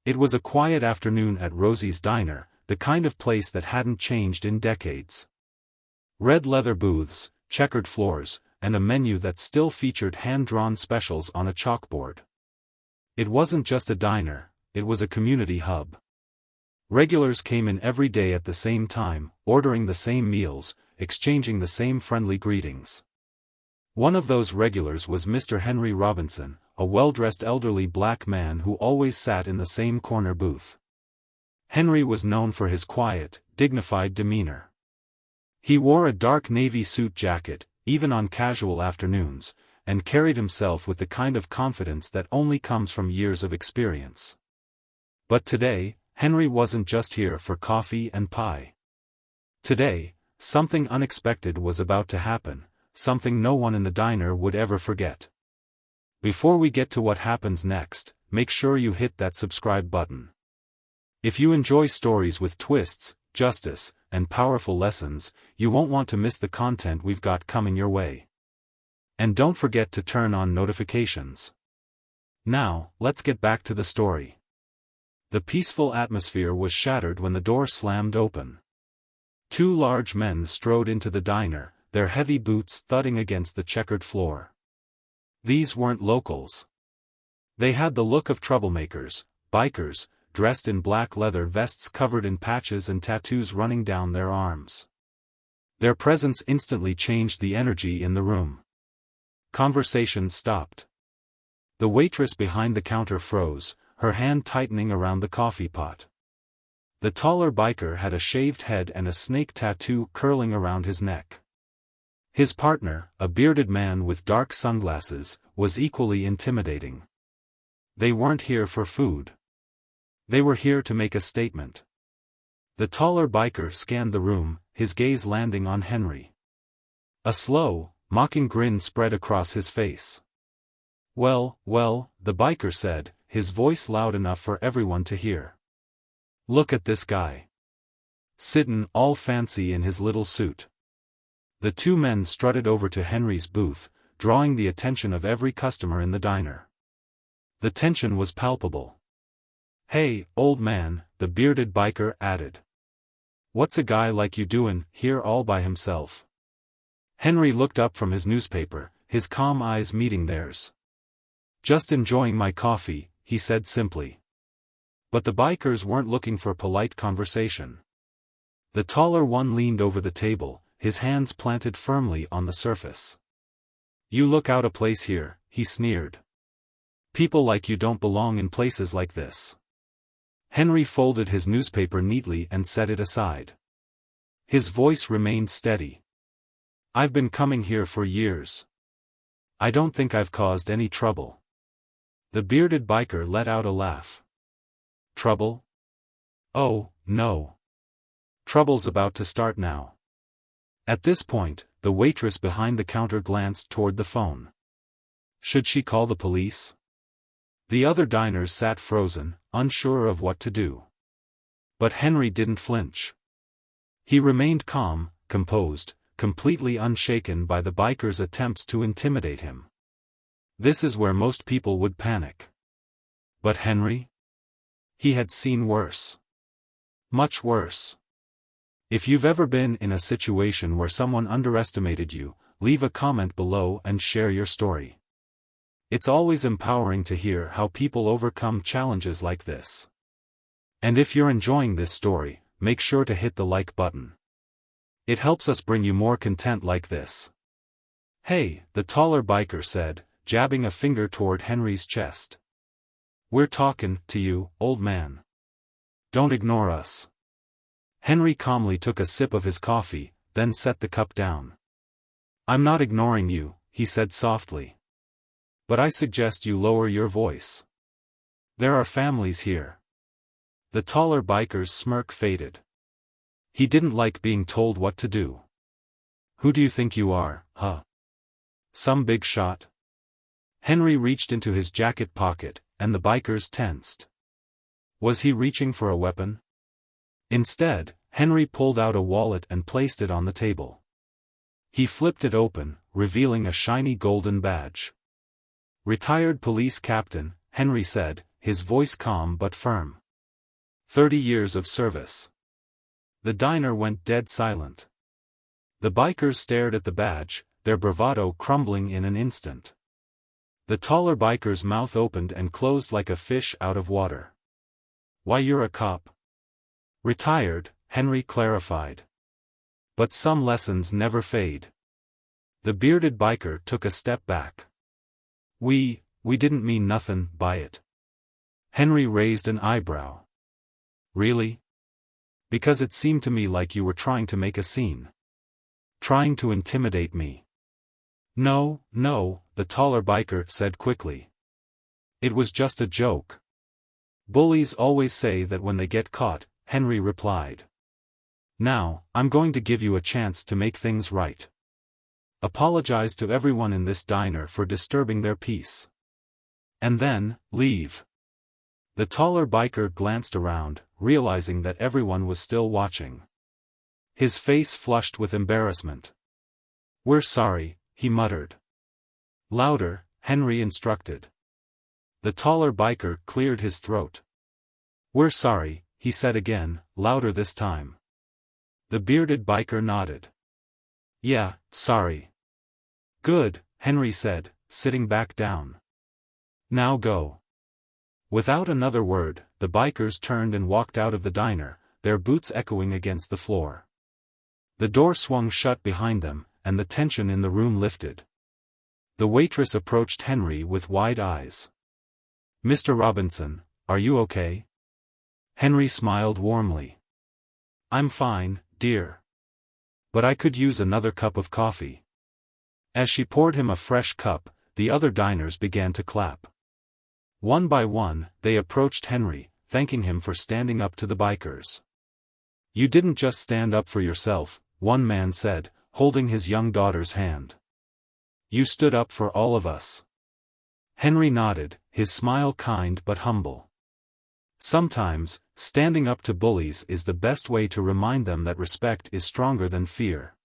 It was a quiet afternoon at Rosie's diner, the kind of place that hadn't changed in decades. Red leather booths, checkered floors, and a menu that still featured hand-drawn specials on a chalkboard. It wasn't just a diner, it was a community hub. Regulars came in every day at the same time, ordering the same meals, exchanging the same friendly greetings. One of those regulars was Mr. Henry Robinson, a well-dressed elderly black man who always sat in the same corner booth. Henry was known for his quiet, dignified demeanor. He wore a dark navy suit jacket, even on casual afternoons, and carried himself with the kind of confidence that only comes from years of experience. But today, Henry wasn't just here for coffee and pie. Today, something unexpected was about to happen, something no one in the diner would ever forget. Before we get to what happens next, make sure you hit that subscribe button. If you enjoy stories with twists, justice, and powerful lessons, you won't want to miss the content we've got coming your way. And don't forget to turn on notifications. Now, let's get back to the story. The peaceful atmosphere was shattered when the door slammed open. Two large men strode into the diner, their heavy boots thudding against the checkered floor. These weren't locals. They had the look of troublemakers, bikers, dressed in black leather vests covered in patches and tattoos running down their arms. Their presence instantly changed the energy in the room. Conversation stopped. The waitress behind the counter froze, her hand tightening around the coffee pot. The taller biker had a shaved head and a snake tattoo curling around his neck. His partner, a bearded man with dark sunglasses, was equally intimidating. They weren't here for food. They were here to make a statement. The taller biker scanned the room, his gaze landing on Henry. A slow, mocking grin spread across his face. Well, the biker said, his voice loud enough for everyone to hear. Look at this guy. Sittin' all fancy in his little suit. The two men strutted over to Henry's booth, drawing the attention of every customer in the diner. The tension was palpable. Hey, old man, the bearded biker added. What's a guy like you doin' here all by himself? Henry looked up from his newspaper, his calm eyes meeting theirs. Just enjoying my coffee, he said simply. But the bikers weren't looking for polite conversation. The taller one leaned over the table, his hands planted firmly on the surface. You look out of place here, he sneered. People like you don't belong in places like this. Henry folded his newspaper neatly and set it aside. His voice remained steady. I've been coming here for years. I don't think I've caused any trouble. The bearded biker let out a laugh. Trouble? Oh, no. Trouble's about to start now. At this point, the waitress behind the counter glanced toward the phone. Should she call the police? The other diners sat frozen, unsure of what to do. But Henry didn't flinch. He remained calm, composed, completely unshaken by the biker's attempts to intimidate him. This is where most people would panic. But Henry? He had seen worse. Much worse. If you've ever been in a situation where someone underestimated you, leave a comment below and share your story. It's always empowering to hear how people overcome challenges like this. And if you're enjoying this story, make sure to hit the like button. It helps us bring you more content like this. Hey, the taller biker said, jabbing a finger toward Henry's chest. We're talking to you, old man. Don't ignore us. Henry calmly took a sip of his coffee, then set the cup down. I'm not ignoring you, he said softly. But I suggest you lower your voice. There are families here. The taller biker's smirk faded. He didn't like being told what to do. Who do you think you are, huh? Some big shot? Henry reached into his jacket pocket, and the bikers tensed. Was he reaching for a weapon? Instead, Henry pulled out a wallet and placed it on the table. He flipped it open, revealing a shiny golden badge. Retired police captain, Henry said, his voice calm but firm. 30 years of service. The diner went dead silent. The bikers stared at the badge, their bravado crumbling in an instant. The taller biker's mouth opened and closed like a fish out of water. "Why, you're a cop." "Retired," Henry clarified. "But some lessons never fade." The bearded biker took a step back. We didn't mean nothin' by it." Henry raised an eyebrow. "Really? Because it seemed to me like you were trying to make a scene. Trying to intimidate me." No, the taller biker said quickly. "It was just a joke." "Bullies always say that when they get caught," Henry replied. "Now, I'm going to give you a chance to make things right. Apologize to everyone in this diner for disturbing their peace. And then, leave." The taller biker glanced around, realizing that everyone was still watching. His face flushed with embarrassment. "We're sorry," he muttered. "Louder," Henry instructed. The taller biker cleared his throat. "We're sorry," he said again, louder this time. The bearded biker nodded. "Yeah, sorry." "Good," Henry said, sitting back down. "Now go." Without another word, the bikers turned and walked out of the diner, their boots echoing against the floor. The door swung shut behind them, and the tension in the room lifted. The waitress approached Henry with wide eyes. "Mr. Robinson, are you okay?" Henry smiled warmly. "I'm fine, dear. But I could use another cup of coffee." As she poured him a fresh cup, the other diners began to clap. One by one, they approached Henry, thanking him for standing up to the bikers. "You didn't just stand up for yourself," one man said, holding his young daughter's hand. "You stood up for all of us." Henry nodded, his smile kind but humble. Sometimes, standing up to bullies is the best way to remind them that respect is stronger than fear.